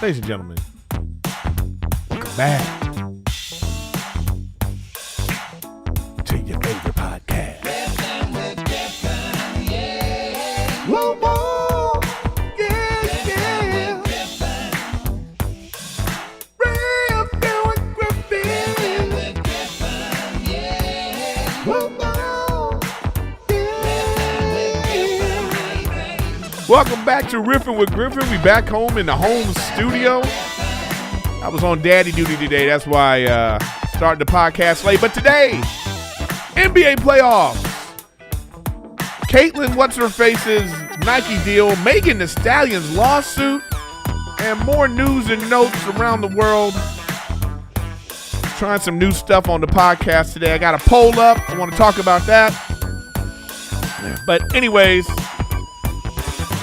Ladies and gentlemen, welcome back to your favorite podcast. Riffin with Griffin, yeah. Whoa, whoa, yeah, yeah. Riffin with Griffin, yeah. Whoa, whoa, yeah. Welcome back to Riffin with Griffin. We back home in the home studio. I was on daddy duty today. That's why I started the podcast late. But today, NBA playoffs. Caitlyn What's-Her-Face's Nike deal, Megan Thee Stallion's lawsuit, and more news and notes around the world. Trying some new stuff on the podcast today. I got a poll up. I want to talk about that. But anyways,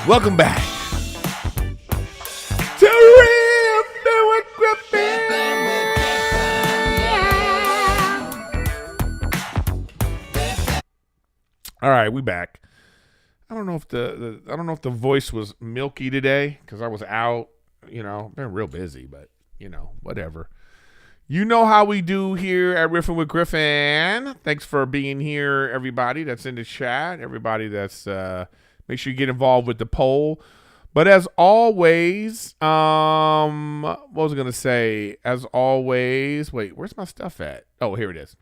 welcome back to Riffin with Griffin. All right, we back. I don't know if the voice was milky today because I was out. Been real busy, but whatever. You know how we do here at Riffin with Griffin. Thanks for being here, everybody that's in the chat. Everybody that's make sure you get involved with the poll. But as always, what was I going to say? As always, wait, where's my stuff at? Oh, here it is.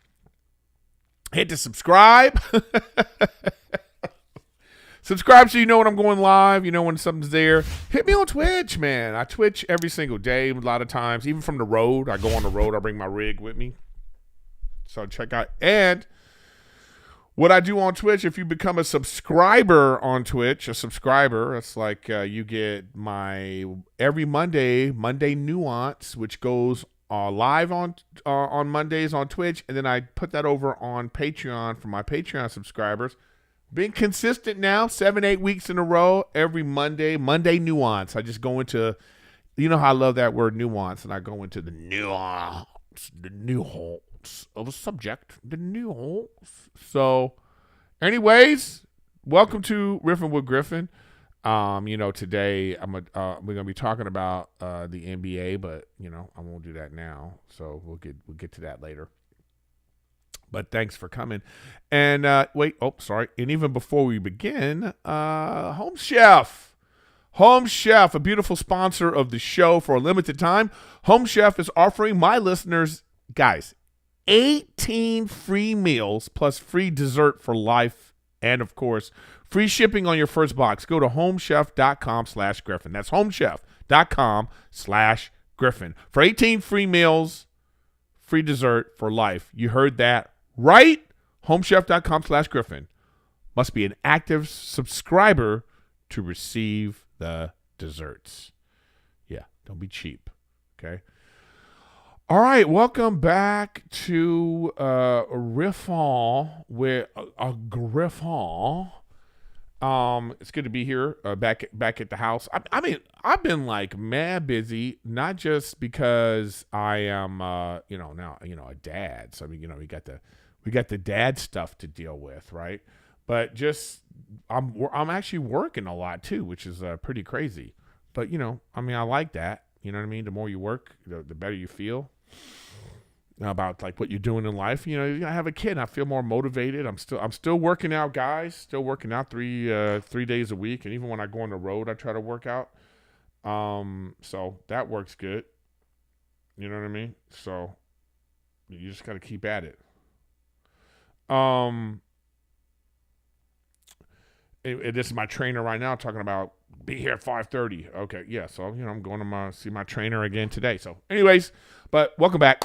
Hit the subscribe. Subscribe so you know when I'm going live. You know when something's there. Hit me on Twitch, man. I Twitch every single day a lot of times. Even from the road. I go on the road. I bring my rig with me. So check out. And what I do on Twitch, if you become a subscriber on Twitch, it's like you get my every Monday Nuance, which goes live on Mondays on Twitch, and then I put that over on Patreon for my Patreon subscribers. Being consistent now, 7-8 weeks in a row, every Monday Nuance. I just go into, how I love that word nuance, and I go into the nuance of a subject, the nuance. So, anyways, welcome to Riffin with Griffin. Today we're gonna be talking about the NBA, but I won't do that now. So we'll get to that later. But thanks for coming. And and even before we begin, HomeChef. HomeChef, a beautiful sponsor of the show for a limited time. HomeChef is offering my listeners, guys, 18 free meals plus free dessert for life, and of course, free shipping on your first box. Go to homechef.com/Griffin. That's homechef.com/Griffin for 18 free meals, free dessert for life. You heard that right? Homechef.com/Griffin. Must be an active subscriber to receive the desserts. Yeah, don't be cheap. Okay. All right, welcome back to Riffin with Griffin. It's good to be here, back at the house. I mean, I've been like mad busy, not just because I am, now a dad. So I mean, we got the dad stuff to deal with, right? But just I'm actually working a lot too, which is pretty crazy. But I like that. You know what I mean? The more you work, the better you feel about like what you're doing in life. I have a kid. I feel more motivated. I'm still working out, guys. Still working out 3 days a week, and even when I go on the road, I try to work out. So that works good. You know what I mean? So you just got to keep at it. This is my trainer right now talking about be here at 5:30. Okay, yeah. So I'm going to see my trainer again today. So, anyways, but welcome back.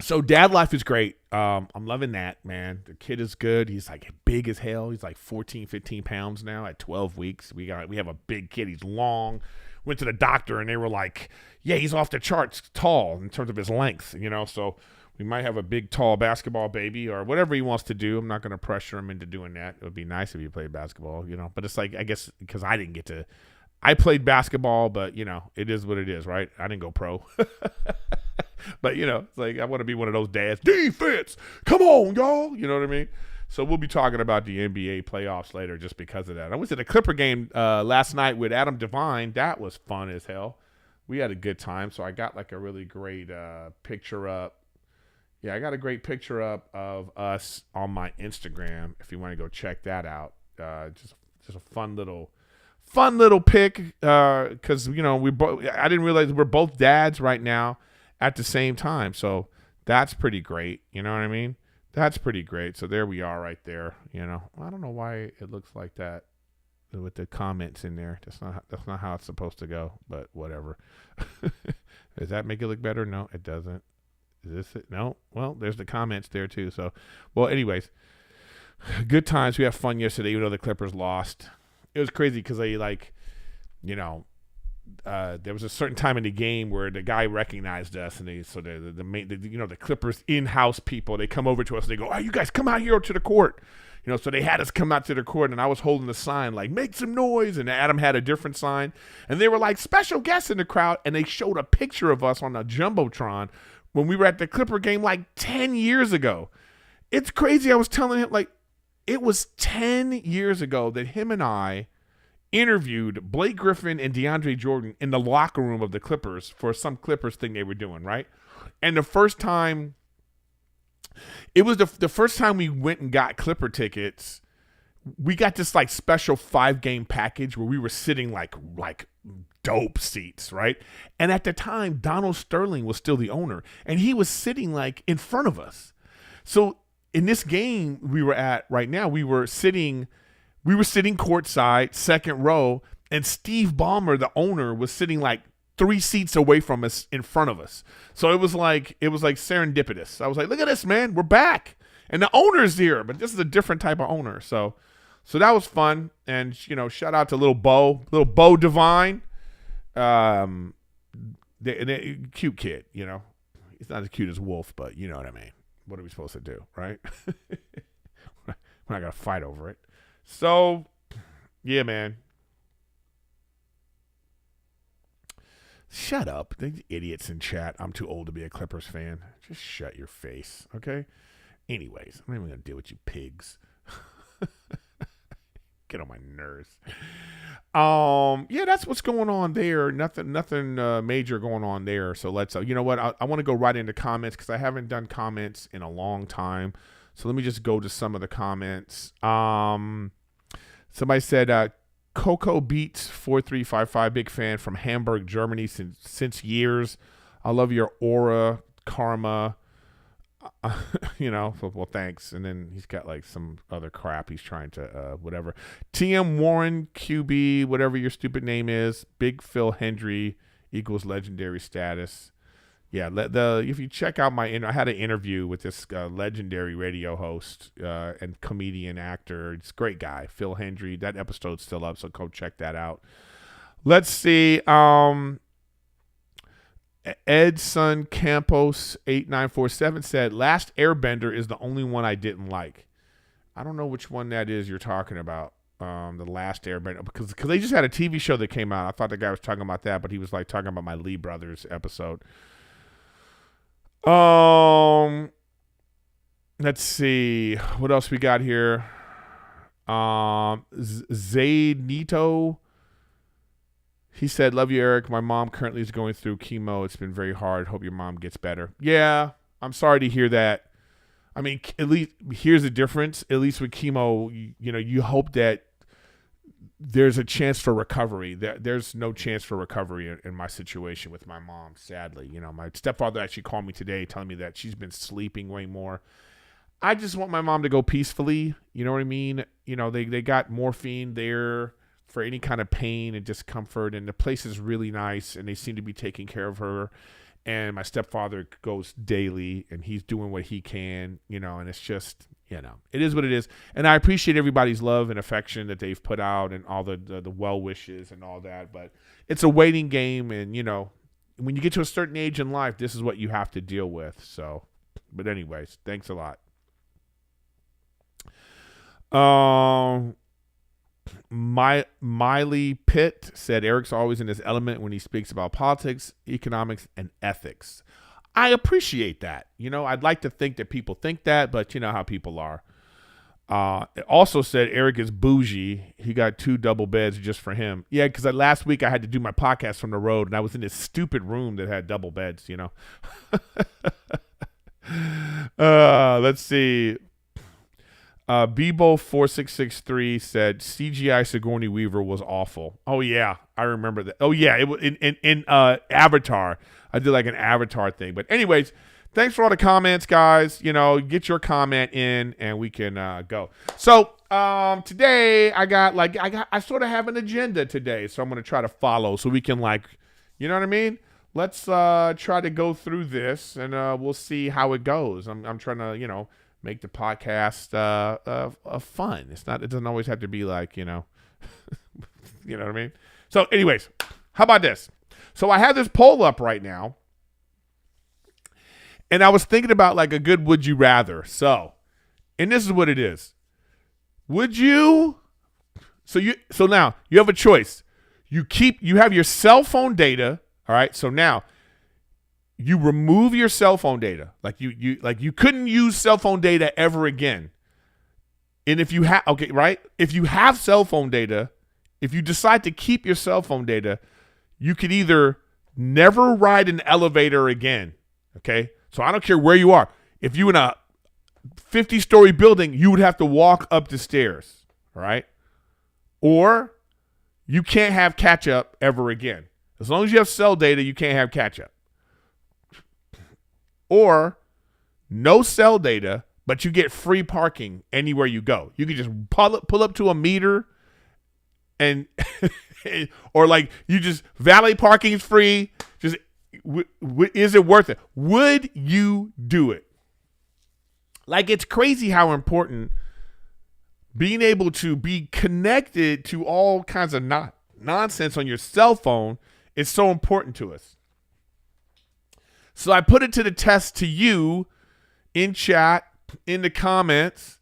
So dad life is great. I'm loving that, man. The kid is good. He's like big as hell. He's like 14, 15 pounds now at 12 weeks. We have a big kid. He's long. Went to the doctor and they were like, yeah, he's off the charts tall in terms of his length, So we might have a big, tall basketball baby or whatever he wants to do. I'm not going to pressure him into doing that. It would be nice if he played basketball, But it's like, I guess, because I didn't get to – I played basketball, but, it is what it is, right? I didn't go pro. But, it's like I want to be one of those dads. Defense! Come on, y'all! You know what I mean? So we'll be talking about the NBA playoffs later just because of that. I was at a Clipper game last night with Adam Devine. That was fun as hell. we had a good time. So I got like a really great picture up. Yeah, I got a great picture up of us on my Instagram. If you want to go check that out, just a fun little pic. Because I didn't realize we're both dads right now at the same time. So that's pretty great. You know what I mean? That's pretty great. So there we are, right there. I don't know why it looks like that with the comments in there. That's not how it's supposed to go. But whatever. Does that make it look better? No, it doesn't. Is this it? No. Well, there's the comments there too. So, well, anyways, good times. We had fun yesterday, even though the Clippers lost. It was crazy because they there was a certain time in the game where the guy recognized us, and the Clippers in-house people, they come over to us and they go, "Oh, you guys come out here to the court." So they had us come out to the court, and I was holding a sign like, "Make some noise," and Adam had a different sign, and they were like special guests in the crowd, and they showed a picture of us on a Jumbotron when we were at the Clipper game like 10 years ago. It's crazy. I was telling him, like, it was 10 years ago that him and I interviewed Blake Griffin and DeAndre Jordan in the locker room of the Clippers for some Clippers thing they were doing, right? And the first time, it was the first time we went and got Clipper tickets, we got this like special 5-game package where we were sitting like dope seats, right? And at the time, Donald Sterling was still the owner, and he was sitting like in front of us. So in this game we were at right now, we were sitting courtside, second row, and Steve Ballmer, the owner, was sitting like 3 seats away from us in front of us. So it was like serendipitous. I was like, look at this, man, we're back. And the owner's here, but this is a different type of owner. So that was fun. And, shout out to little Bo Divine. Cute kid, He's not as cute as Wolf, but you know what I mean. What are we supposed to do, right? We're not going to fight over it. So, yeah, man. Shut up. The idiots in chat. I'm too old to be a Clippers fan. Just shut your face, okay? Anyways, I'm not even going to deal with you pigs. Get on my nerves. Yeah, that's what's going on there. Nothing major going on there. So let's, you know what? I want to go right into comments because I haven't done comments in a long time. So let me just go to some of the comments. Somebody said, Coco Beats 4355, big fan from Hamburg, Germany since years. I love your aura, karma. Well, thanks. And then he's got like some other crap he's trying to whatever. TM Warren QB, whatever your stupid name is. Big Phil Hendry equals legendary status. Yeah, if you check out I had an interview with this legendary radio host and comedian actor. It's a great guy, Phil Hendry. That episode's still up, so go check that out. Let's see. Edson Campos 8947 said, Last Airbender is the only one I didn't like. I don't know which one that is you're talking about. The Last Airbender, because they just had a TV show that came out. I thought the guy was talking about that, but he was like talking about my Lee Brothers episode. Let's see what else we got here. Zaydnito, he said, love you, Eric. My mom currently is going through chemo. It's been very hard. Hope your mom gets better. Yeah, I'm sorry to hear that. I mean, at least here's the difference. At least with chemo, you hope that there's a chance for recovery. There's no chance for recovery in my situation with my mom, sadly. My stepfather actually called me today telling me that she's been sleeping way more. I just want my mom to go peacefully. You know what I mean? They got morphine there for any kind of pain and discomfort, and the place is really nice, and they seem to be taking care of her. And my stepfather goes daily, and he's doing what he can, and it's just, it is what it is. And I appreciate everybody's love and affection that they've put out and all the well wishes and all that. But it's a waiting game, and, when you get to a certain age in life, this is what you have to deal with. So, but anyways, thanks a lot. Miley Pitt said, Eric's always in his element when he speaks about politics, economics, and ethics. I appreciate that. I'd like to think that people think that, but you know how people are. It also said Erik is bougie. He got 2 double beds just for him. Yeah, because last week I had to do my podcast from the road, and I was in this stupid room that had double beds, Let's see. Bebo4663 said CGI Sigourney Weaver was awful. Oh, yeah. I remember that. Oh, yeah. It was in Avatar. I did like an Avatar thing. But anyways, thanks for all the comments, guys. Get your comment in and we can go. So today I sort of have an agenda today. So I'm going to try to follow so we can you know what I mean? Let's try to go through this and we'll see how it goes. I'm trying to, make the podcast fun. It doesn't always have to be you know what I mean? So anyways, how about this? So I have this poll up right now. And I was thinking about a good would you rather. And this is what it is. Would you so now you have a choice. You have your cell phone data, all right? So now you remove your cell phone data. You couldn't use cell phone data ever again. And if you have if you have cell phone data, if you decide to keep your cell phone data, you could either never ride an elevator again. Okay? So I don't care where you are. If you're in a 50-story building, you would have to walk up the stairs. All right? Or you can't have catch-up ever again. As long as you have cell data, you can't have catch-up. Or no cell data, but you get free parking anywhere you go. You can just pull up to a meter and or you just valet parking is free. Just is it worth it? Would you do it? It's crazy how important being able to be connected to all kinds of nonsense on your cell phone is so important to us. So I put it to the test to you in chat, in the comments.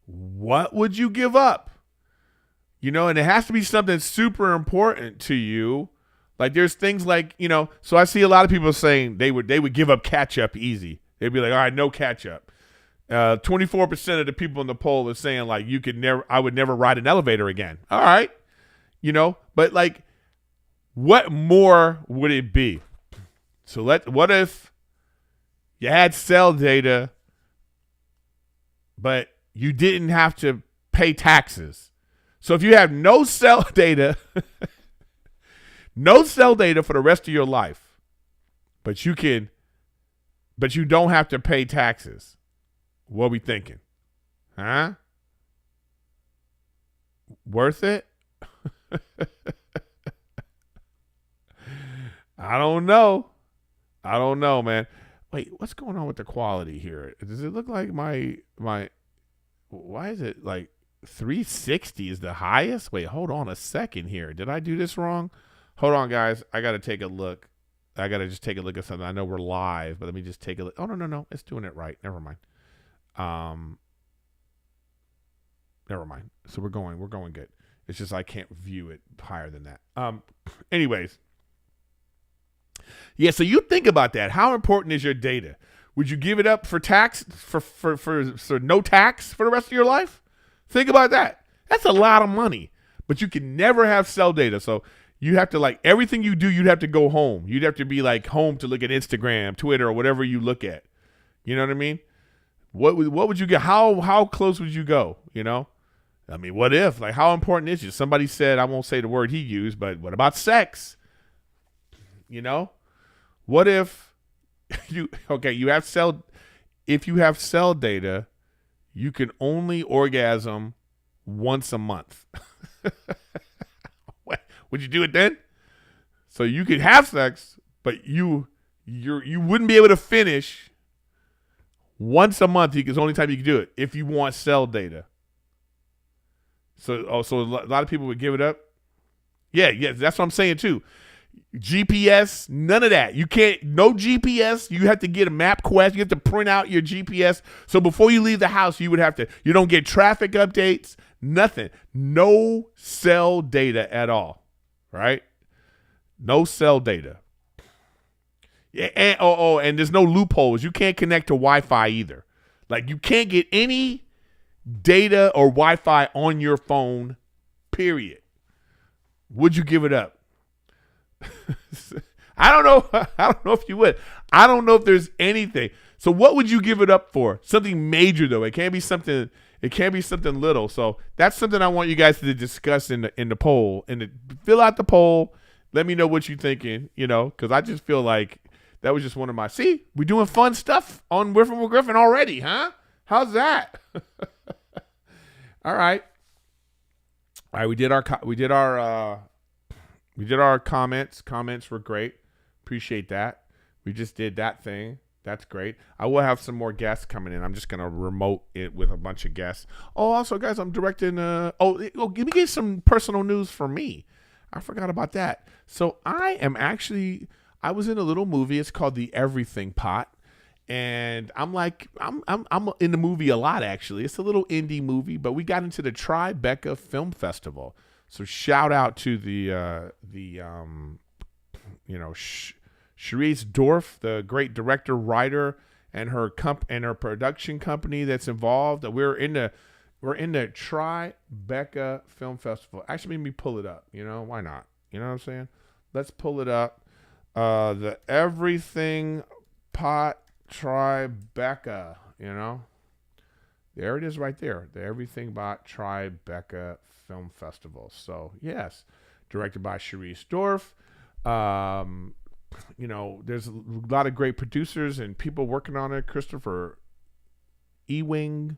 What would you give up? And it has to be something super important to you. There's things so I see a lot of people saying they would give up catch up easy. They'd be like, all right, no catch up. 24% of the people in the poll are saying I would never ride an elevator again. All right. But what more would it be? So what if you had cell data, but you didn't have to pay taxes? So if you have no cell data, no cell data for the rest of your life, but you don't have to pay taxes, what are we thinking? Huh? Worth it? I don't know, man. Wait, what's going on with the quality here? Does it look like my why is it 360 is the highest? Wait, hold on a second here. Did I do this wrong? Hold on, guys. I got to take a look. I got to just take a look at something. I know we're live, but let me just take a look. Oh, no. It's doing it right. Never mind. Never mind. So we're going good. It's just I can't view it higher than that. Anyways. Yeah, so you think about that. How important is your data? Would you give it up for tax for no tax for the rest of your life? Think about that. That's a lot of money. But you can never have cell data. So you have to everything you do, you'd have to go home. You'd have to be home to look at Instagram, Twitter, or whatever you look at. You know what I mean? What would you get? How close would you go? I mean, what if? How important is it? Somebody said, I won't say the word he used, but what about sex? What if if you have cell data, you can only orgasm once a month. Would you do it then? So you could have sex, but you wouldn't be able to finish once a month. It's the only time you can do it if you want cell data. So a lot of people would give it up. Yeah, that's what I'm saying too. GPS, none of that. You can't, no GPS. You have to get a MapQuest. You have to print out your GPS. So before you leave the house, you don't get traffic updates, nothing. No cell data at all, right? No cell data. Yeah, and there's no loopholes. You can't connect to Wi-Fi either. You can't get any data or Wi-Fi on your phone, period, would you give it up? I don't know. I don't know if you would. I don't know if there's anything. So what would you give it up for? Something major though. It can't be something little. So that's something I want you guys to discuss in the poll. And fill out the poll. Let me know what you're thinking, because I just feel like that was just one of my. See, we're doing fun stuff on Riffin with Griffin already, huh? How's that? All right. All right, we did our comments. Comments were great. Appreciate that. We just did that thing. That's great. I will have some more guests coming in. I'm just gonna remote it with a bunch of guests. Oh, also, guys, I'm directing. Give me some personal news for me. I forgot about that. So I was in a little movie. It's called The Everything Pot. And I'm in the movie a lot, actually. It's a little indie movie, but we got into the Tribeca Film Festival. So shout out to Charisse Dorff, the great director, writer, and her production company that's involved. We're in the Tribeca Film Festival. Actually, made me pull it up. Why not? You know what I'm saying? Let's pull it up. The Everything Pot Tribeca, there it is right there. The Everything Pot Tribeca Film Festival. So yes, directed by Charisse Dorff. There's a lot of great producers and people working on it. Christopher Ewing.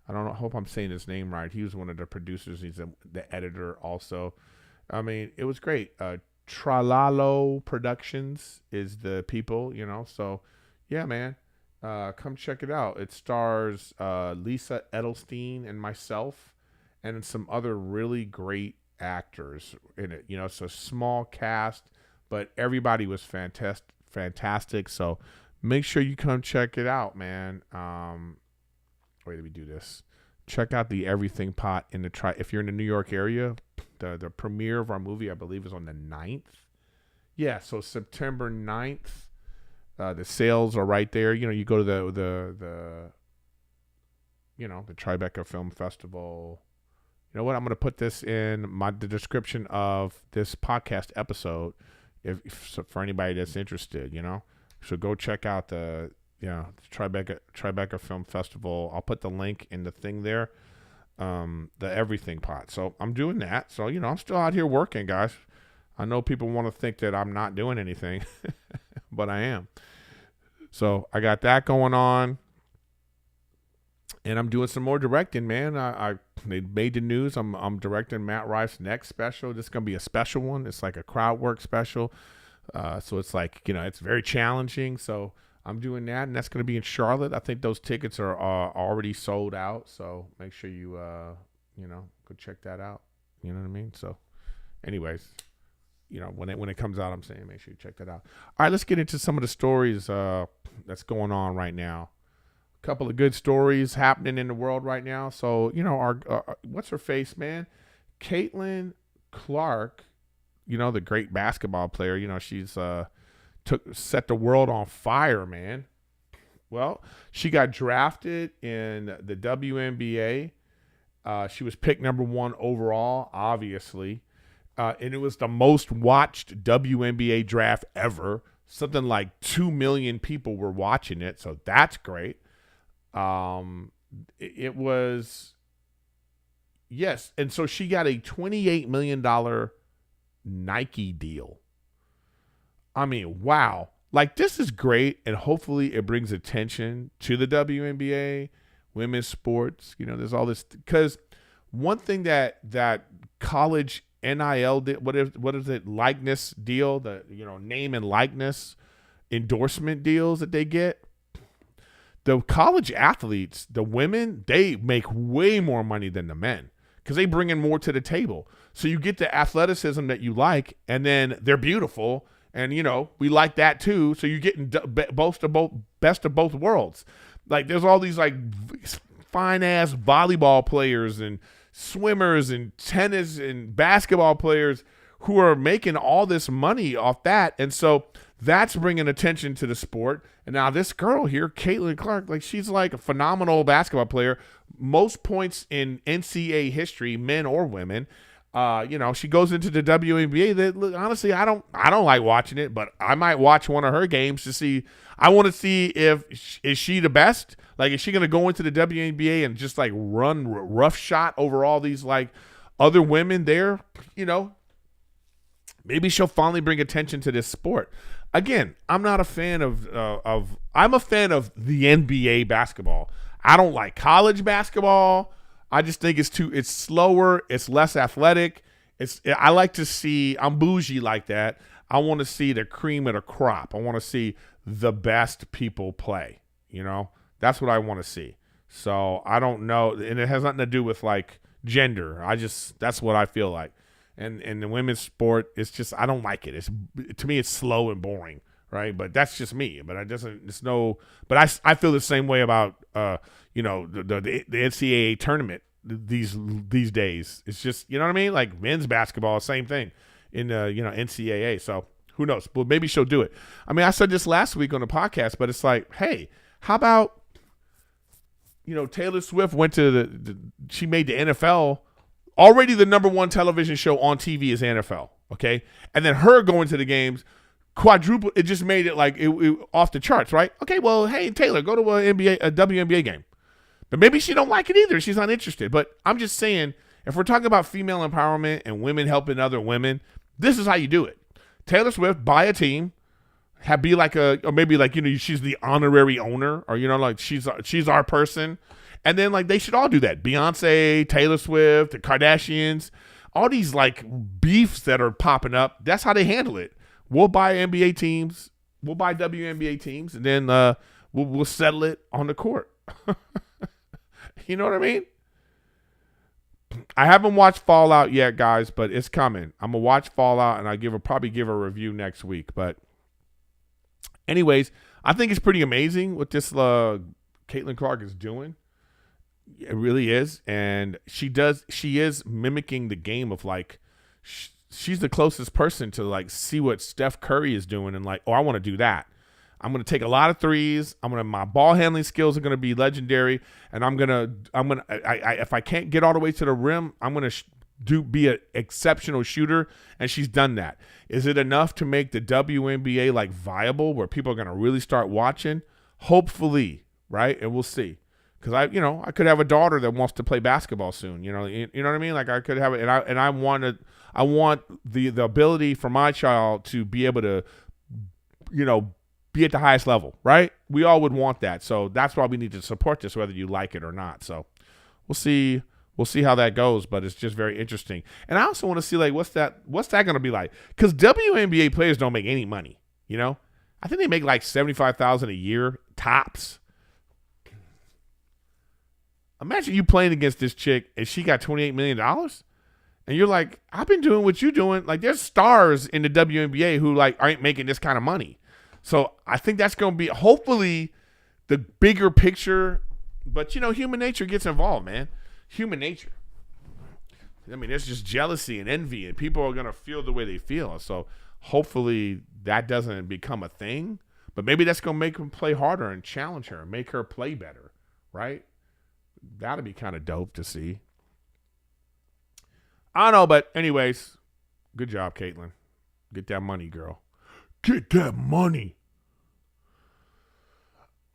I don't know. I hope I'm saying his name right. He was one of the producers. He's the editor also. I mean, it was great. Tralalo Productions is the people, So, yeah, man. Come check it out. It stars Lisa Edelstein and myself and some other really great actors in it. It's a small cast, but everybody was fantastic. So make sure you come check it out, man. Wait, let me do this. Check out the Everything Pot if you're in the New York area. The premiere of our movie, I believe, is on the 9th. Yeah, so September 9th. The sales are right there. You go to the Tribeca Film Festival. You know what? I'm going to put this in the description of this podcast episode for anybody that's interested, So go check out the Tribeca Film Festival. I'll put the link in the thing there. The Everything Pot. So I'm doing that. So, I'm still out here working, guys. I know people want to think that I'm not doing anything, but I am. So I got that going on. And I'm doing some more directing, man. They made the news. I'm directing Matt Rife's next special. This is going to be a special one. It's like a crowd work special. So it's like, it's very challenging. So I'm doing that, and that's going to be in Charlotte. I think those tickets are already sold out. So make sure you, go check that out. You know what I mean? So anyways, when it comes out, I'm saying make sure you check that out. All right, let's get into some of the stories that's going on right now. A couple of good stories happening in the world right now. So, our what's her face, man? Caitlyn Clark, the great basketball player, she's set the world on fire, man. Well, she got drafted in the WNBA. She was picked number 1 overall, obviously. And it was the most watched WNBA draft ever. Something like 2 million people were watching it. So that's great. It was, yes. And so she got a $28 million Nike deal. I mean, wow. Like, this is great. And hopefully it brings attention to the WNBA, women's sports. There's all this. Because one thing that college NIL did, what is it, likeness deal, the name and likeness endorsement deals that they get. The college athletes, the women, they make way more money than the men because they bring in more to the table. So you get the athleticism that you like, and then they're beautiful, and we like that too. So you're getting best of both worlds. Like, there's all these like fine ass volleyball players and swimmers and tennis and basketball players who are making all this money off that. And so that's bringing attention to the sport. And now this girl here, Caitlyn Clark, like, she's like a phenomenal basketball player, most points in NCAA history, men or women. She goes into the WNBA. That look, honestly, I don't like watching it, but I might watch one of her games to see. I want to see is she the best? Like, is she going to go into the WNBA and just like run rough shot over all these like other women there? Maybe she'll finally bring attention to this sport. Again, I'm not a fan I'm a fan of the NBA basketball. I don't like college basketball. I just think it's slower, it's less athletic. I like to see, I'm bougie like that. I want to see the cream of the crop. I want to see the best people play. That's what I want to see. So I don't know, and it has nothing to do with like gender. That's what I feel like. And the women's sport, it's just, I don't like it. To me, it's slow and boring, right? But that's just me. But I feel the same way about the NCAA tournament these days. It's just, you know what I mean? Like men's basketball, same thing in NCAA. So who knows? But maybe she'll do it. I mean, I said this last week on the podcast, but it's like, hey, how about Taylor Swift went to she made the NFL. Already the number one television show on TV is NFL, okay? And then her going to the games, quadruple, it just made it like it off the charts, right? Okay, well, hey, Taylor, go to a WNBA game. But maybe she don't like it either. She's not interested. But I'm just saying, if we're talking about female empowerment and women helping other women, this is how you do it. Taylor Swift, buy a team, be like or maybe like, she's the honorary owner, or, like she's our person. And then, like, they should all do that. Beyonce, Taylor Swift, the Kardashians, all these, like, beefs that are popping up. That's how they handle it. We'll buy NBA teams. We'll buy WNBA teams. And then we'll settle it on the court. You know what I mean? I haven't watched Fallout yet, guys, but it's coming. I'm going to watch Fallout, and I'll probably give a review next week. But anyways, I think it's pretty amazing what this Caitlyn Clark is doing. It really is. And she is mimicking the game of like, she's the closest person to like see what Steph Curry is doing and like, oh, I want to do that. I'm going to take a lot of threes. My ball handling skills are going to be legendary. And if I can't get all the way to the rim, I'm going to be an exceptional shooter. And she's done that. Is it enough to make the WNBA like viable where people are going to really start watching? Hopefully. Right. And we'll see. Because I could have a daughter that wants to play basketball soon. You know what I mean? Like I could have it, and I want the ability for my child to be able to, be at the highest level, right? We all would want that. So that's why we need to support this, whether you like it or not. So we'll see how that goes, but it's just very interesting. And I also want to see like what's that going to be like? Because WNBA players don't make any money. I think they make like $75,000 a year tops. Imagine you playing against this chick and she got $28 million. And you're like, I've been doing what you're doing. Like, there's stars in the WNBA who like aren't making this kind of money. So I think that's going to be hopefully the bigger picture. But, human nature gets involved, man. Human nature. I mean, there's just jealousy and envy, and people are going to feel the way they feel. So hopefully that doesn't become a thing. But maybe that's going to make them play harder and challenge her and make her play better, right? That'd be kind of dope to see. I don't know, but anyways, good job, Caitlyn. Get that money, girl. Get that money.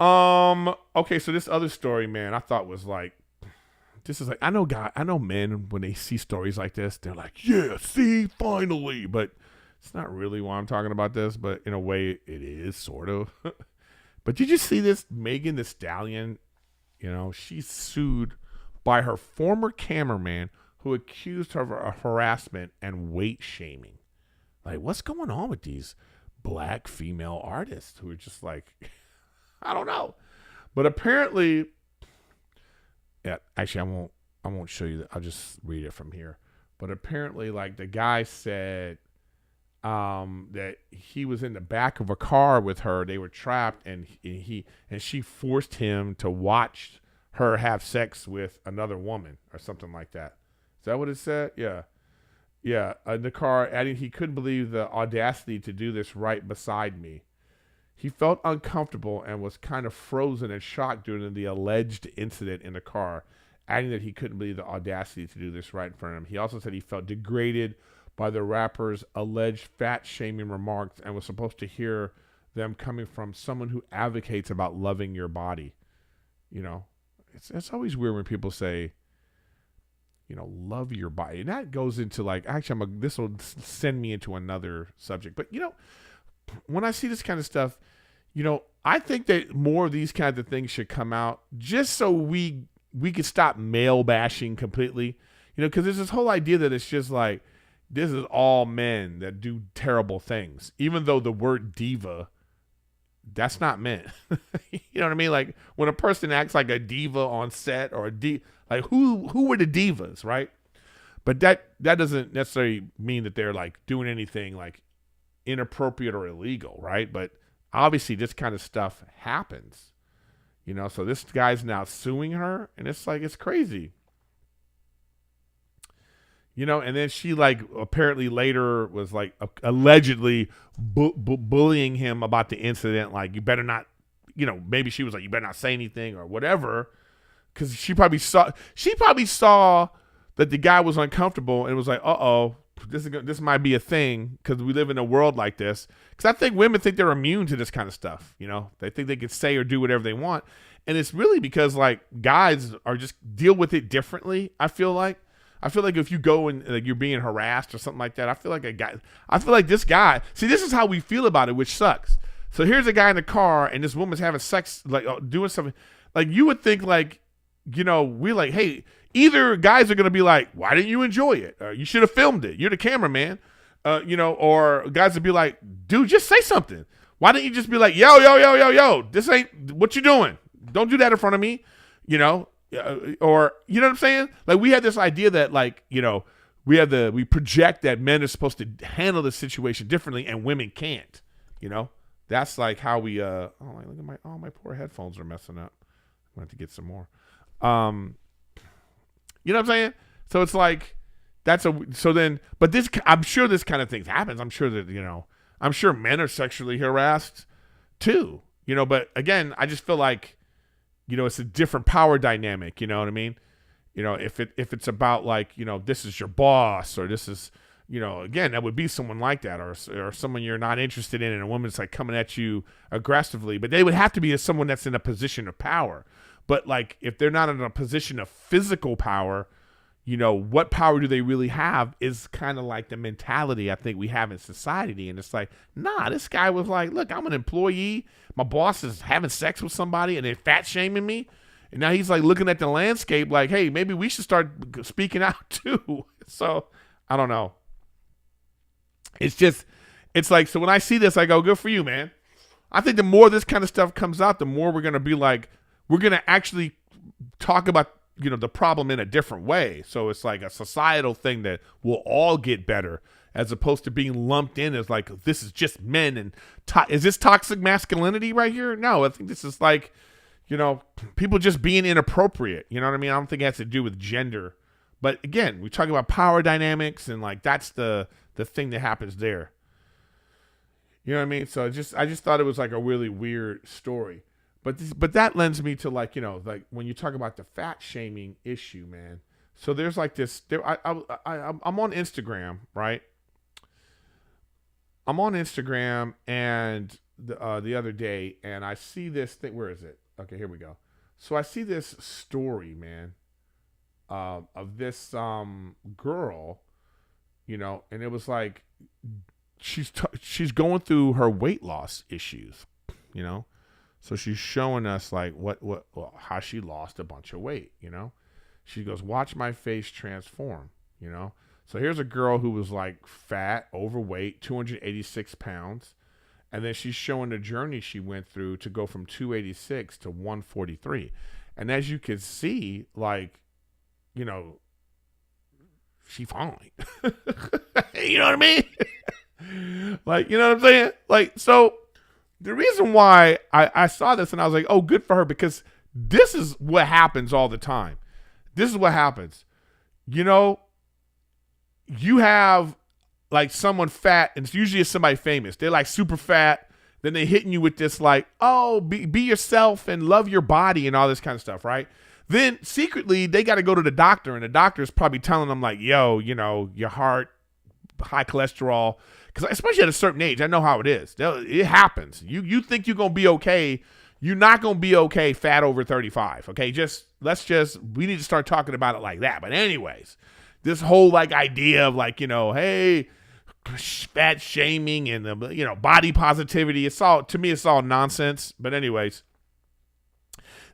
Okay, so this other story, man, I thought was like, this is like, I know men, when they see stories like this, they're like, yeah, see, finally. But it's not really why I'm talking about this, but in a way it is, sort of. But did you see this? Megan Thee Stallion, she's sued by her former cameraman who accused her of harassment and weight shaming. Like, what's going on with these black female artists who are just like, I don't know. But apparently, yeah, actually, I won't show you that. I'll just read it from here. But apparently, like, the guy said that he was in the back of a car with her. They were trapped, and she forced him to watch her have sex with another woman or something like that. Is that what it said? Yeah. Yeah, in the car, adding he couldn't believe the audacity to do this right beside me. He felt uncomfortable and was kind of frozen and shocked during the alleged incident in the car, adding that he couldn't believe the audacity to do this right in front of him. He also said he felt degraded by the rapper's alleged fat-shaming remarks and was supposed to hear them coming from someone who advocates about loving your body. You know, it's always weird when people say, you know, love your body. And that goes into like, actually, this will send me into another subject. But, you know, when I see this kind of stuff, you know, I think that more of these kinds of things should come out just so we could stop male bashing completely. You know, because there's this whole idea that it's just like, this is all men that do terrible things. Even though the word diva, that's not men. You know what I mean? Like when a person acts like a diva on set or like who were the divas, right? But that doesn't necessarily mean that they're like doing anything like inappropriate or illegal, right? But obviously this kind of stuff happens, you know? So this guy's now suing her, and it's like, it's crazy. You know, and then she like apparently later was like allegedly bullying him about the incident. Like, you better not, you know, maybe she was like, you better not say anything or whatever. Cause she probably saw that the guy was uncomfortable and was like, uh-oh, this might be a thing. Cause we live in a world like this. Cause I think women think they're immune to this kind of stuff. You know, they think they can say or do whatever they want. And it's really because like guys are just deal with it differently. I feel like if you go and like you're being harassed or something like that, I feel like this guy, see, this is how we feel about it, which sucks. So here's a guy in the car and this woman's having sex, like doing something. Like you would think like, you know, we're like, hey, either guys are going to be like, why didn't you enjoy it? You should have filmed it. You're the cameraman, you know, or guys would be like, dude, just say something. Why don't you just be like, yo, this ain't what you doing. Don't do that in front of me, you know? Or, you know what I'm saying? Like we had this idea that like, you know, we project that men are supposed to handle the situation differently and women can't, you know? That's like how we, look at my poor headphones are messing up. I'm going to have to get some more. You know what I'm saying? So it's like, but this, I'm sure this kind of thing happens. I'm sure that, you know, I'm sure men are sexually harassed too, you know, but again, I just feel like, you know, it's a different power dynamic. You know what I mean? You know, if it's about like, you know, this is your boss or this is, you know, again, that would be someone like that or someone you're not interested in and a woman's like coming at you aggressively, but they would have to be someone that's in a position of power. But like, if they're not in a position of physical power, you know, what power do they really have is kind of like the mentality I think we have in society. And it's like, nah, this guy was like, look, I'm an employee. My boss is having sex with somebody and they're fat shaming me. And now he's like looking at the landscape like, hey, maybe we should start speaking out too. So I don't know. It's like, so when I see this, I go, good for you, man. I think the more this kind of stuff comes out, the more we're going to be like, we're going to actually talk about, you know, the problem in a different way. So it's like a societal thing that will all get better as opposed to being lumped in as like, this is just men and is this toxic masculinity right here? No, I think this is like, you know, people just being inappropriate. You know what I mean? I don't think it has to do with gender. But again, we talk about power dynamics and like that's the thing that happens there. You know what I mean? So I just thought it was like a really weird story. But that lends me to like, you know, like when you talk about the fat shaming issue, man. So there's like this. I'm on Instagram, right? I'm on Instagram and the other day, and I see this thing. Where is it? Okay, here we go. So I see this story, man, of this girl, you know, and it was like she's going through her weight loss issues, you know. So she's showing us like how she lost a bunch of weight, you know. She goes, watch my face transform, you know. So here's a girl who was like fat, overweight, 286 pounds. And then she's showing the journey she went through to go from 286 to 143. And as you can see, like, you know, she fine. You know what I mean? Like, you know what I'm saying? Like, so the reason why I saw this and I was like, oh, good for her, because this is what happens all the time. This is what happens. You know, you have like someone fat, and it's usually somebody famous. They're like super fat. Then they're hitting you with this like, oh, be yourself and love your body and all this kind of stuff, right? Then secretly they got to go to the doctor, and the doctor's probably telling them like, yo, your heart, high cholesterol. Because especially at a certain age, I know how it is. It happens. You think you're going to be okay. You're not going to be okay fat over 35, okay? We need to start talking about it like that. But anyways, this whole like idea of like, hey, fat shaming and, body positivity, to me, it's all nonsense. But anyways,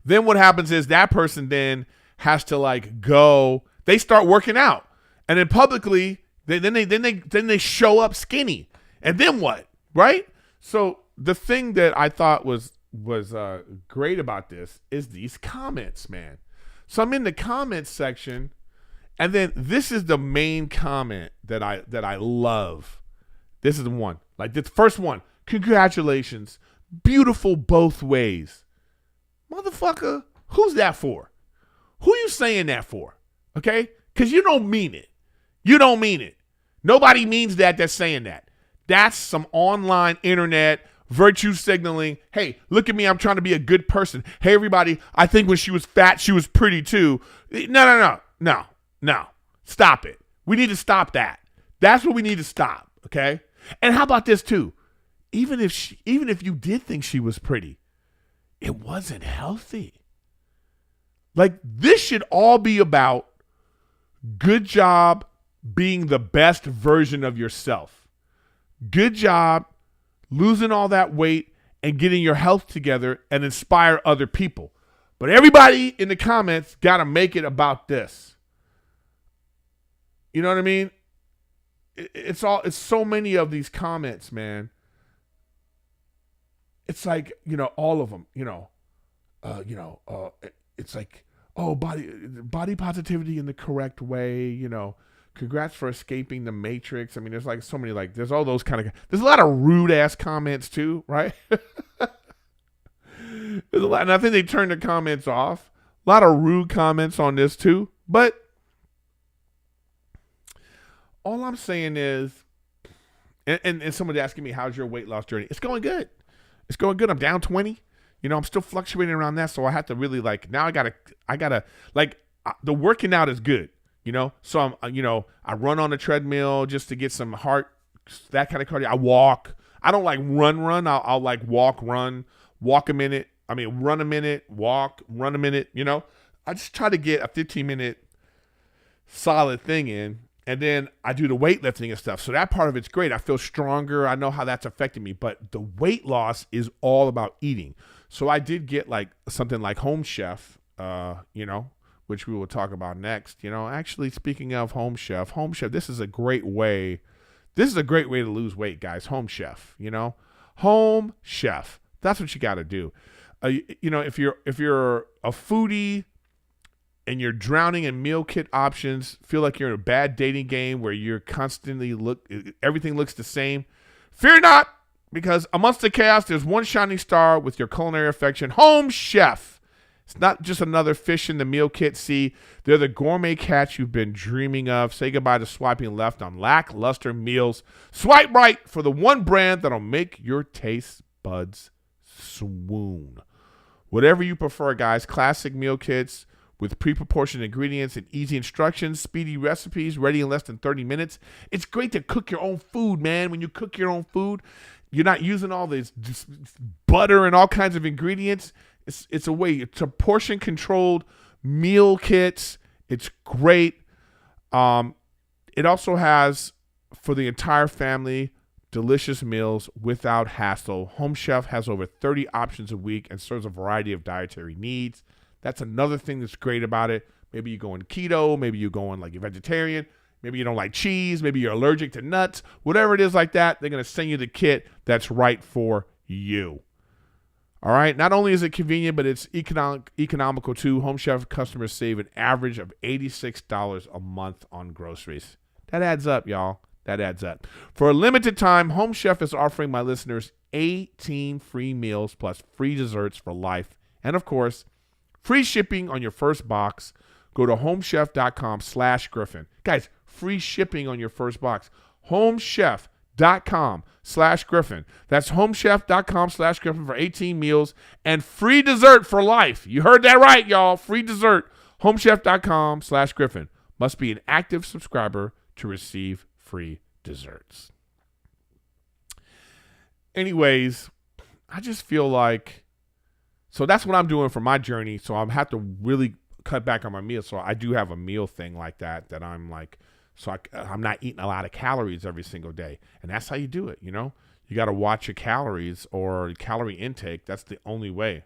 then what happens is that person then has to like go, they start working out. And then publicly, then they show up skinny. And then what? Right? So the thing that I thought was great about this is these comments, man. So I'm in the comments section, and then this is the main comment that I love. This is the one. Like the first one. Congratulations. Beautiful both ways. Motherfucker, who's that for? Who you saying that for? Okay? Because you don't mean it. You don't mean it. Nobody means that that's saying that. That's some online internet virtue signaling. Hey, look at me. I'm trying to be a good person. Hey, everybody, I think when she was fat, she was pretty too. No. Stop it. We need to stop that. That's what we need to stop, okay? And how about this too? Even if you did think she was pretty, it wasn't healthy. Like, this should all be about good job being the best version of yourself. Good job losing all that weight and getting your health together and inspire other people. But everybody in the comments got to make it about this. You know what I mean? It's so many of these comments, man. It's like, all of them, it's like, oh, body positivity in the correct way, congrats for escaping the matrix. I mean, there's like so many, like, there's all those there's a lot of rude ass comments too, right? There's a lot, and I think they turned the comments off. A lot of rude comments on this too. But all I'm saying is, and somebody asking me, how's your weight loss journey? It's going good. It's going good. I'm down 20. I'm still fluctuating around that. So I have to really now I gotta the working out is good, So I run on the treadmill just to get some heart, that kind of cardio. I walk. I don't like run. I'll like run a minute. Run a minute, walk, run a minute, I just try to get a 15-minute solid thing in. And then I do the weightlifting and stuff. So that part of it's great. I feel stronger. I know how that's affecting me. But the weight loss is all about eating. So I did get like something like HomeChef, which we will talk about next. Actually, speaking of HomeChef, this is a great way. This is a great way to lose weight, guys. HomeChef, HomeChef. That's what you got to do. If you're a foodie and you're drowning in meal kit options, feel like you're in a bad dating game where you're constantly everything looks the same, fear not, because amongst the chaos, there's one shining star with your culinary affection, HomeChef. It's not just another fish in the meal kit. See, they're the gourmet catch you've been dreaming of. Say goodbye to swiping left on lackluster meals. Swipe right for the one brand that'll make your taste buds swoon. Whatever you prefer, guys, classic meal kits with pre-proportioned ingredients and easy instructions, speedy recipes, ready in less than 30 minutes. It's great to cook your own food, man. When you cook your own food, you're not using all this butter and all kinds of ingredients. It's a way. It's a portion-controlled meal kits. It's great. It also has, for the entire family, delicious meals without hassle. HomeChef has over 30 options a week and serves a variety of dietary needs. That's another thing that's great about it. Maybe you're going keto. Maybe you're going like you're vegetarian. Maybe you don't like cheese. Maybe you're allergic to nuts. Whatever it is like that, they're going to send you the kit that's right for you. All right. Not only is it convenient, but it's economical too. HomeChef customers save an average of $86 a month on groceries. That adds up, y'all. That adds up. For a limited time, HomeChef is offering my listeners 18 free meals plus free desserts for life. And of course, free shipping on your first box. Go to homechef.com/Griffin. Guys, free shipping on your first box. HomeChef.com/Griffin. HomeChef.com/Griffin. That's HomeChef.com/Griffin for 18 meals and free dessert for life. You heard that right, y'all. Free dessert. HomeChef.com/Griffin. Must be an active subscriber to receive free desserts. Anyways, I just feel like, so that's what I'm doing for my journey. So I have to really cut back on my meals. So I do have a meal thing like that I'm like, so I'm not eating a lot of calories every single day. And that's how you do it, you know? You got to watch your calories or calorie intake. That's the only way.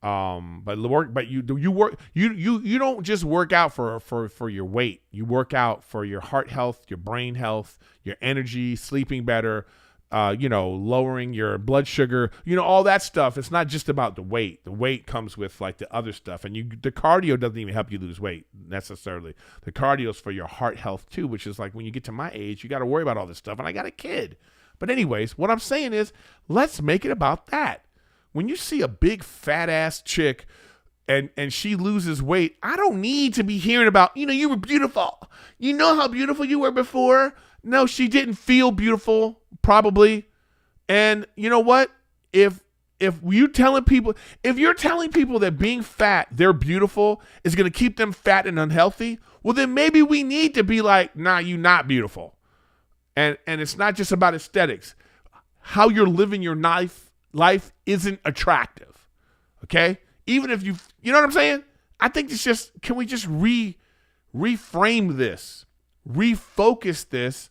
But you don't just work out for your weight. You work out for your heart health, your brain health, your energy, sleeping better, lowering your blood sugar, all that stuff. It's not just about the weight. The weight comes with like the other stuff, and the cardio doesn't even help you lose weight necessarily. The cardio is for your heart health too, which is like when you get to my age, you got to worry about all this stuff, and I got a kid. But anyways, what I'm saying is, let's make it about that. When you see a big fat ass chick and she loses weight, I don't need to be hearing about, you were beautiful. You know how beautiful you were before? No, she didn't feel beautiful, probably. And you know what? If you're telling people that being fat, they're beautiful, is going to keep them fat and unhealthy, well, then maybe we need to be like, nah, you're not beautiful. And it's not just about aesthetics. How you're living your life isn't attractive. Okay? Even if you know what I'm saying? I think it's just, can we just reframe this? Refocus this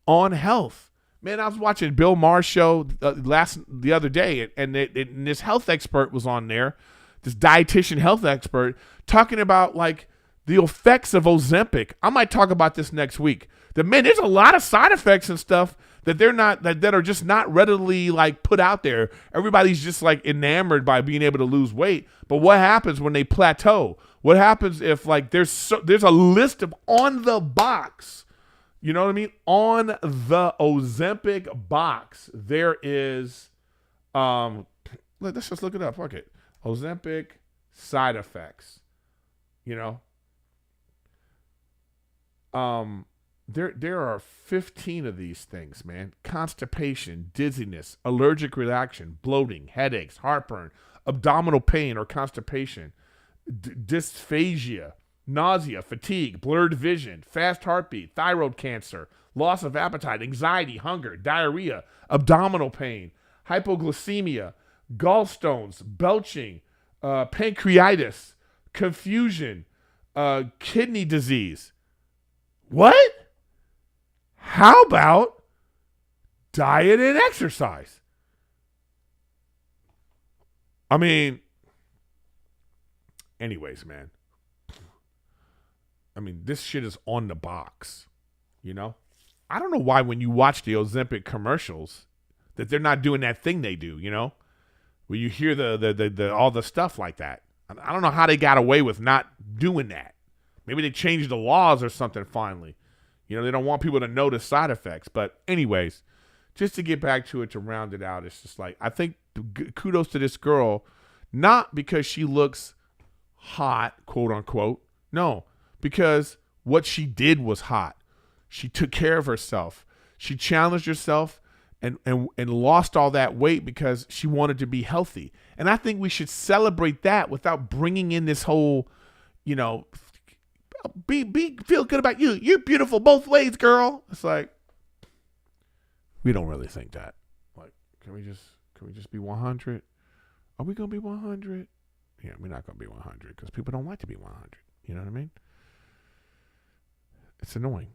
on health. Man, I was watching Bill Maher's show the other day, and this health expert was on there, this dietitian health expert, talking about like the effects of Ozempic. I might talk about this next week. There's a lot of side effects and stuff that that are just not readily like put out there. Everybody's just like enamored by being able to lose weight. But what happens when they plateau? What happens if like there's a list of on the box, you know what I mean? On the Ozempic box, there is, let's just look it up. Fuck it. Ozempic side effects, There are 15 of these things, man. Constipation, dizziness, allergic reaction, bloating, headaches, heartburn, abdominal pain or constipation, dysphagia, nausea, fatigue, blurred vision, fast heartbeat, thyroid cancer, loss of appetite, anxiety, hunger, diarrhea, abdominal pain, hypoglycemia, gallstones, belching, pancreatitis, confusion, kidney disease. What? How about diet and exercise? I mean, anyways, man. I mean, this shit is on the box, I don't know why when you watch the Ozempic commercials that they're not doing that thing they do, where you hear the all the stuff like that. I don't know how they got away with not doing that. Maybe they changed the laws or something finally. They don't want people to notice side effects. But anyways, just to get back to it, to round it out, it's just like, I think kudos to this girl, not because she looks hot, quote unquote. No, because what she did was hot. She took care of herself. She challenged herself and lost all that weight because she wanted to be healthy. And I think we should celebrate that without bringing in this whole, feel good about you. You're beautiful both ways, girl. It's like, we don't really think that. Like, can we just be 100? Are we gonna be 100? Yeah, we're not gonna be 100 because people don't like to be 100. You know what I mean? It's annoying.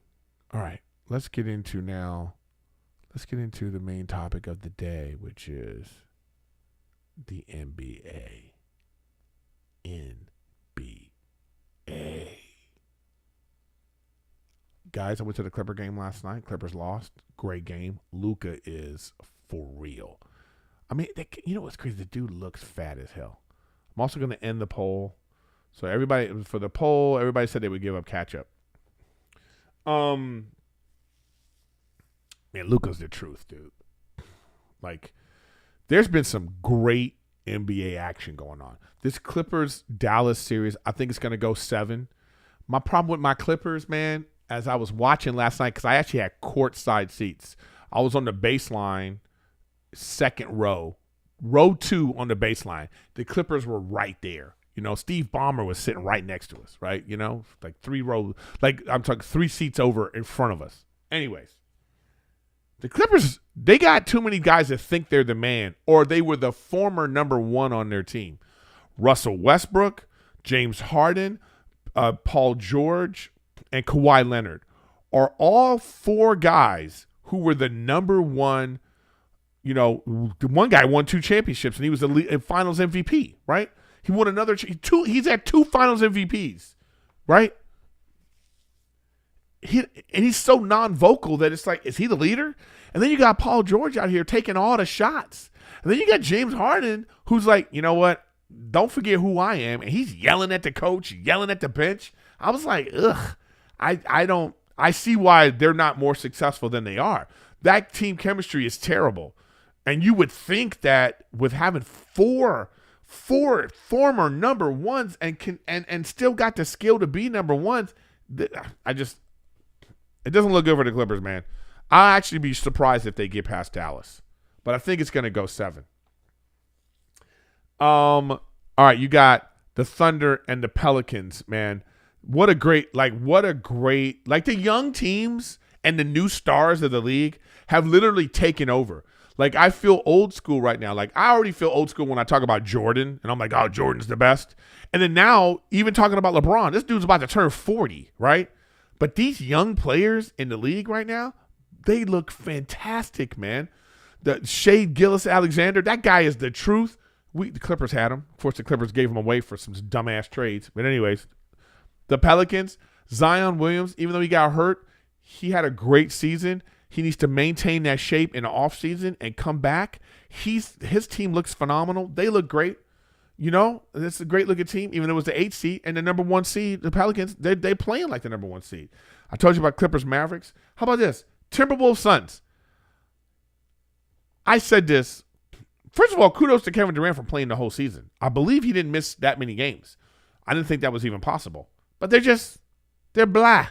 All right, let's get into the main topic of the day, which is the NBA. NBA. Guys, I went to the Clipper game last night. Clippers lost. Great game. Luka is for real. I mean, what's crazy? The dude looks fat as hell. I'm also going to end the poll. So everybody said they would give up catch-up. Man, Luka's the truth, dude. Like, there's been some great NBA action going on. This Clippers-Dallas series, I think it's going to go 7. My problem with my Clippers, man, as I was watching last night, because I actually had courtside seats. I was on the baseline, second row 2 on the baseline. The Clippers were right there. Steve Ballmer was sitting right next to us, right? Like 3 rows, like I'm talking 3 seats over in front of us. Anyways, the Clippers, they got too many guys that think they're the man, or they were the former number 1 on their team. Russell Westbrook, James Harden, Paul George, and Kawhi Leonard are all 4 guys who were the number 1. The one guy won 2 championships, and he was the Finals MVP, right? He won another 2. He's at 2 Finals MVPs, right? He's so non-vocal that it's like, is he the leader? And then you got Paul George out here taking all the shots, and then you got James Harden, who's like, you know what? Don't forget who I am, and he's yelling at the coach, yelling at the bench. I was like, ugh. I see why they're not more successful than they are. That team chemistry is terrible. And you would think that with having 4 former number 1s and still got the skill to be number 1s, it doesn't look good for the Clippers, man. I'll actually be surprised if they get past Dallas. But I think it's going to go 7. All right, you got the Thunder and the Pelicans, man. What a great, the young teams and the new stars of the league have literally taken over. Like, I feel old school right now. Like, I already feel old school when I talk about Jordan, and I'm like, oh, Jordan's the best. And then now, even talking about LeBron, this dude's about to turn 40, right? But these young players in the league right now, they look fantastic, man. The Shai Gilgeous-Alexander, that guy is the truth. The Clippers had him. Of course, the Clippers gave him away for some dumbass trades. But anyways, the Pelicans, Zion Williams, even though he got hurt, he had a great season. He needs to maintain that shape in the offseason and come back. His team looks phenomenal. They look great. It's a great-looking team, even though it was the 8th seed and the number 1 seed, the Pelicans, they playing like the number 1 seed. I told you about Clippers Mavericks. How about this? Timberwolves Suns. I said this. First of all, kudos to Kevin Durant for playing the whole season. I believe he didn't miss that many games. I didn't think that was even possible. But they're blah.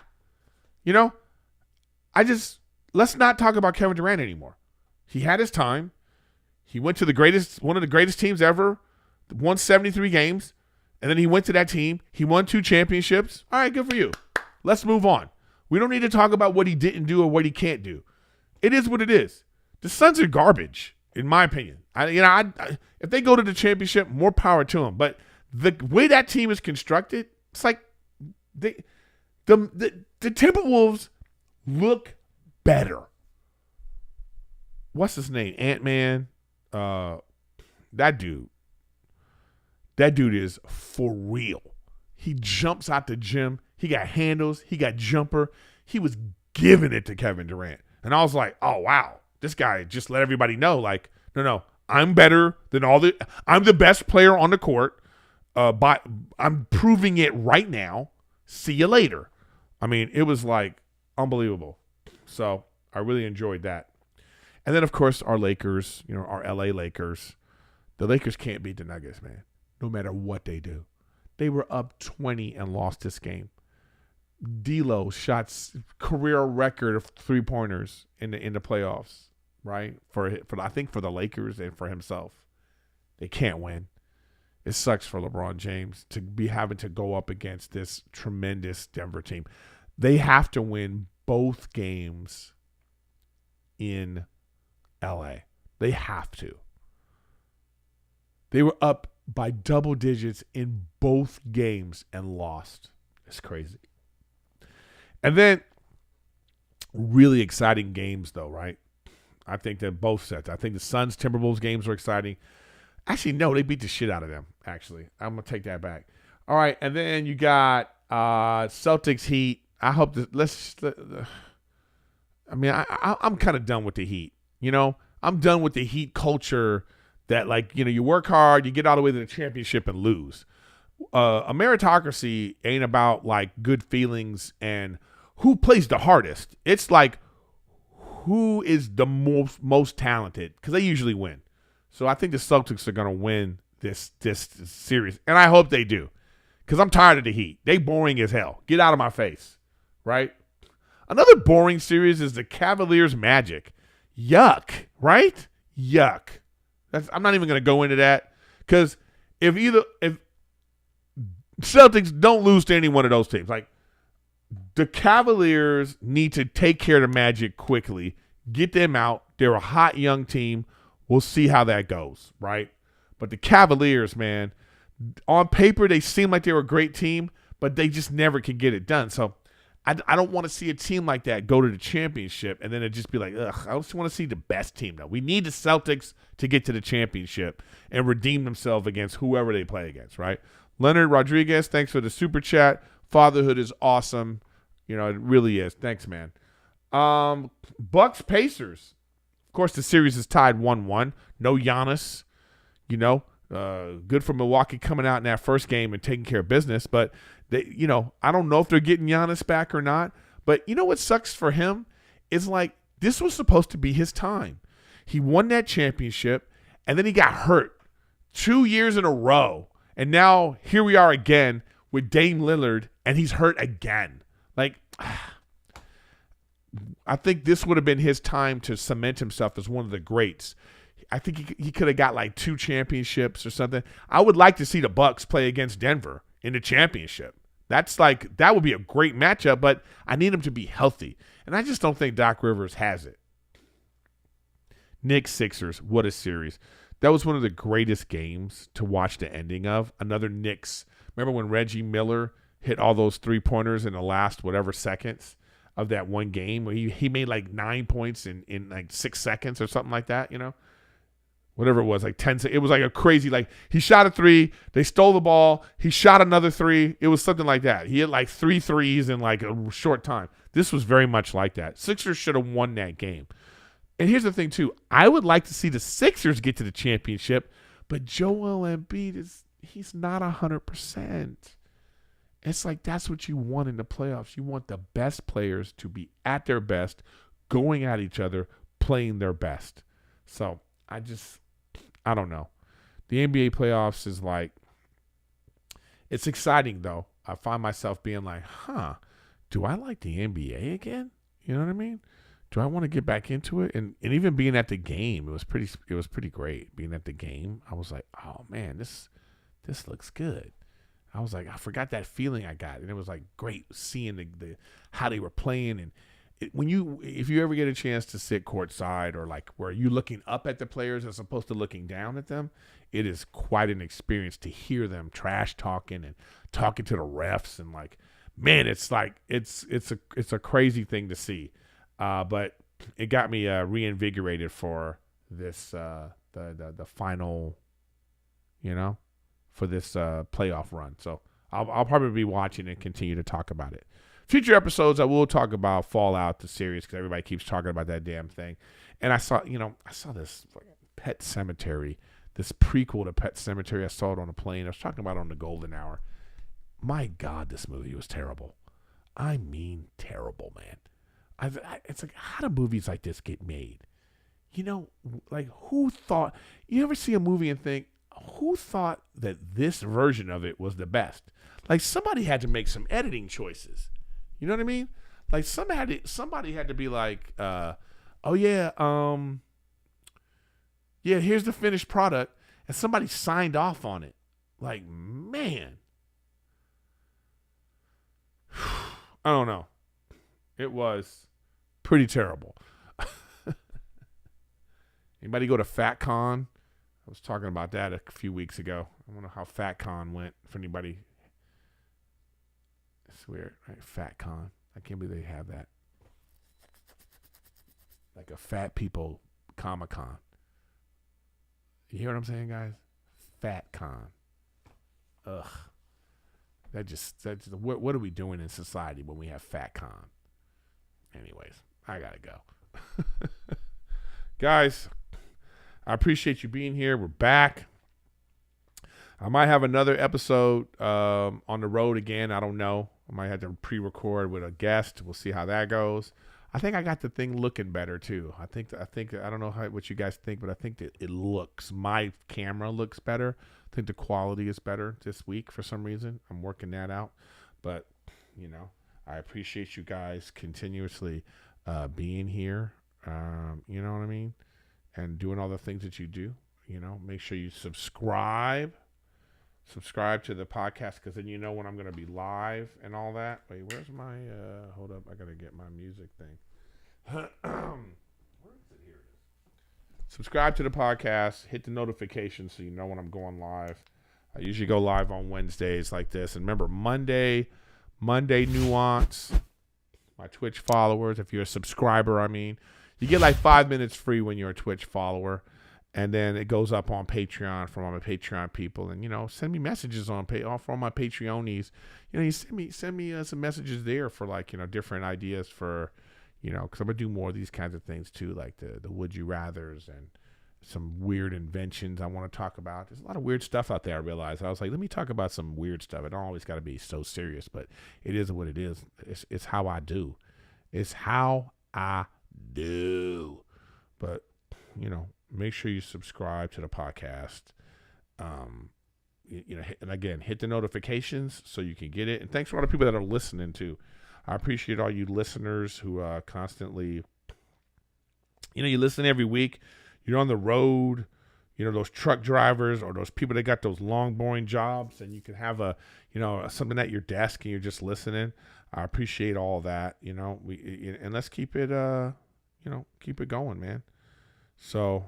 Let's not talk about Kevin Durant anymore. He had his time. He went to one of the greatest teams ever, won 73 games, and then he went to that team. He won 2 championships. All right, good for you. Let's move on. We don't need to talk about what he didn't do or what he can't do. It is what it is. The Suns are garbage, in my opinion. If they go to the championship, more power to them. But the way that team is constructed, it's like the Timberwolves look better. What's his name? Ant-Man. That dude is for real. He jumps out the gym. He got handles. He got jumper. He was giving it to Kevin Durant. And I was like, oh, wow. This guy just let everybody know, like, no, I'm better than I'm the best player on the court. I'm proving it right now. See you later. I mean, it was like unbelievable. So I really enjoyed that. And then, of course, our Lakers, our LA Lakers. The Lakers can't beat the Nuggets, man, no matter what they do. They were up 20 and lost this game. D'Lo shot career record of 3-pointers in the playoffs, right? For I think for the Lakers and for himself. They can't win. It sucks for LeBron James to be having to go up against this tremendous Denver team. They have to win both games in LA. They have to. They were up by double digits in both games and lost. It's crazy. And then really exciting games, though, right? I think that both sets. I think the Suns Timberwolves games were exciting. Actually, no, they beat the shit out of them, actually. I'm going to take that back. All right, and then you got Celtics Heat. I hope that I'm kind of done with the Heat. I'm done with the Heat culture that, like, you work hard, you get all the way to the championship and lose. A meritocracy ain't about, like, good feelings and who plays the hardest. It's like who is the most talented, because they usually win. So I think the Celtics are going to win this series, and I hope they do, because I'm tired of the Heat. They boring as hell. Get out of my face, right? Another boring series is the Cavaliers Magic. Yuck, right? Yuck. I'm not even going to go into that because if Celtics don't lose to any one of those teams, like the Cavaliers need to take care of the Magic quickly, get them out. They're a hot young team. We'll see how that goes, right? But the Cavaliers, man, on paper they seem like they're a great team, but they just never can get it done. So I don't want to see a team like that go to the championship and then it just be like, ugh, I just want to see the best team, though. We need the Celtics to get to the championship and redeem themselves against whoever they play against, right? Leonard Rodriguez, thanks for the super chat. Fatherhood is awesome. You know, it really is. Thanks, man. Bucks Pacers. Of course, the series is tied 1-1. No Giannis. You know, good for Milwaukee coming out in that first game and taking care of business, but I don't know if they're getting Giannis back or not, but you know what sucks for him is like this was supposed to be his time. He won that championship, and then he got hurt 2 years in a row, and now here we are again with Dame Lillard, and he's hurt again. Like, I think this would have been his time to cement himself as one of the greats. I think he could have got like 2 championships or something. I would like to see the Bucks play against Denver in the championship. That would be a great matchup, but I need him to be healthy. And I just don't think Doc Rivers has it. Knicks Sixers, what a series. That was one of the greatest games to watch the ending of. Another Knicks. Remember when Reggie Miller hit all those 3-pointers in the last whatever seconds of that one game where he made like 9 points in like 6 seconds or something like that, you know? Whatever it was, like 10 seconds. It was like a crazy, like he shot a 3, they stole the ball, he shot another 3. It was something like that. He hit like 3 threes in like a short time. This was very much like that. Sixers should have won that game. And here's the thing too. I would like to see the Sixers get to the championship, but Joel Embiid he's not 100%. It's like that's what you want in the playoffs. You want the best players to be at their best, going at each other, playing their best. So I don't know. The NBA playoffs is like, it's exciting though. I find myself being like, do I like the NBA again? You know what I mean? Do I want to get back into it? And even being at the game, it was pretty great. Being at the game, I was like, oh man, this looks good. I was like, I forgot that feeling I got, and it was like great seeing the how they were playing. And if you ever get a chance to sit courtside or like where you're looking up at the players as opposed to looking down at them, it is quite an experience to hear them trash talking and talking to the refs, and like, man, it's like it's a crazy thing to see. But it got me reinvigorated for this the final, for this playoff run. So I'll probably be watching and continue to talk about it. Future episodes, I will talk about Fallout, the series, because everybody keeps talking about that damn thing. And I saw this Pet Sematary, this prequel to Pet Sematary. I saw it on a plane. I was talking about it on the Golden Hour. My God, this movie was terrible. I mean, terrible, man. It's like, how do movies like this get made? Like, who thought? You ever see a movie and think, who thought that this version of it was the best? Like, somebody had to make some editing choices. You know what I mean? Like, somebody had to be like, here's the finished product, and somebody signed off on it. Like, man. I don't know. It was pretty terrible. Anybody go to FatCon? I was talking about that a few weeks ago. I wonder how FatCon went for anybody. It's weird, right? FatCon. I can't believe they have that. Like a fat people Comic-Con. You hear what I'm saying, guys? FatCon. Ugh. That's what are we doing in society when we have FatCon? Anyways, I gotta go. Guys, I appreciate you being here. We're back. I might have another episode on the road again. I don't know. I might have to pre-record with a guest. We'll see how that goes. I think I got the thing looking better too. I think I don't know what you guys think, but I think that my camera looks better. I think the quality is better this week for some reason. I'm working that out. But, I appreciate you guys continuously being here You know what I mean? And doing all the things that you do. Make sure you subscribe to the podcast, because then you know when I'm going to be live and all that. Wait, where's my, hold up, I got to get my music thing. Where is it? Here it is. Subscribe to the podcast, hit the notifications so you know when I'm going live. I usually go live on Wednesdays like this. And remember, Monday Nuance, my Twitch followers, if you're a subscriber, you get like 5 minutes free when you're a Twitch follower. And then it goes up on Patreon from all my Patreon people. And, send me messages for all my Patreonies. You send me some messages there for different ideas for, because I'm going to do more of these kinds of things too, like the Would You Rathers and some weird inventions I want to talk about. There's a lot of weird stuff out there, I realized. I was like, let me talk about some weird stuff. It don't always got to be so serious, but it is what it is. It's how I do. It's how I do. But, make sure you subscribe to the podcast. And again, hit the notifications so you can get it. And thanks for all the people that are listening too. I appreciate all you listeners who constantly, you listen every week. You're on the road, those truck drivers or those people that got those long, boring jobs, and you can have something at your desk and you're just listening. I appreciate all that, and let's keep it, keep it going, man. So,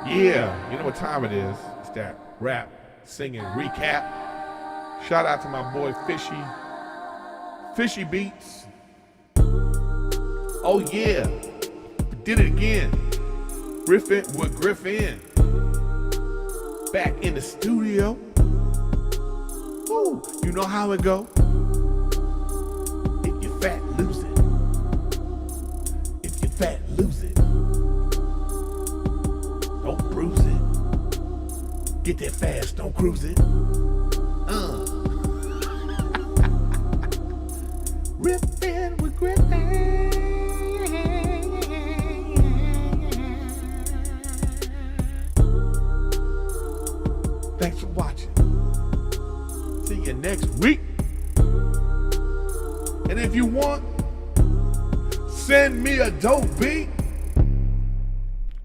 yeah, you know what time it is. It's that rap, singing, recap. Shout out to my boy Fishy Beats. Oh yeah, did it again. Riffin with Griffin. Back in the studio. Woo, you know how it go. If you're fat, lose it. If you're fat, lose it. Don't bruise it. Get there fast, don't cruise it. Riffin with Griffin. Thanks for watching. See you next week. And if you want, send me a dope beat.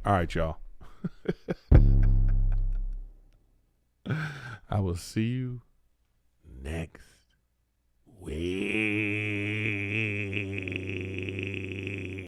All right, y'all. I will see you next week.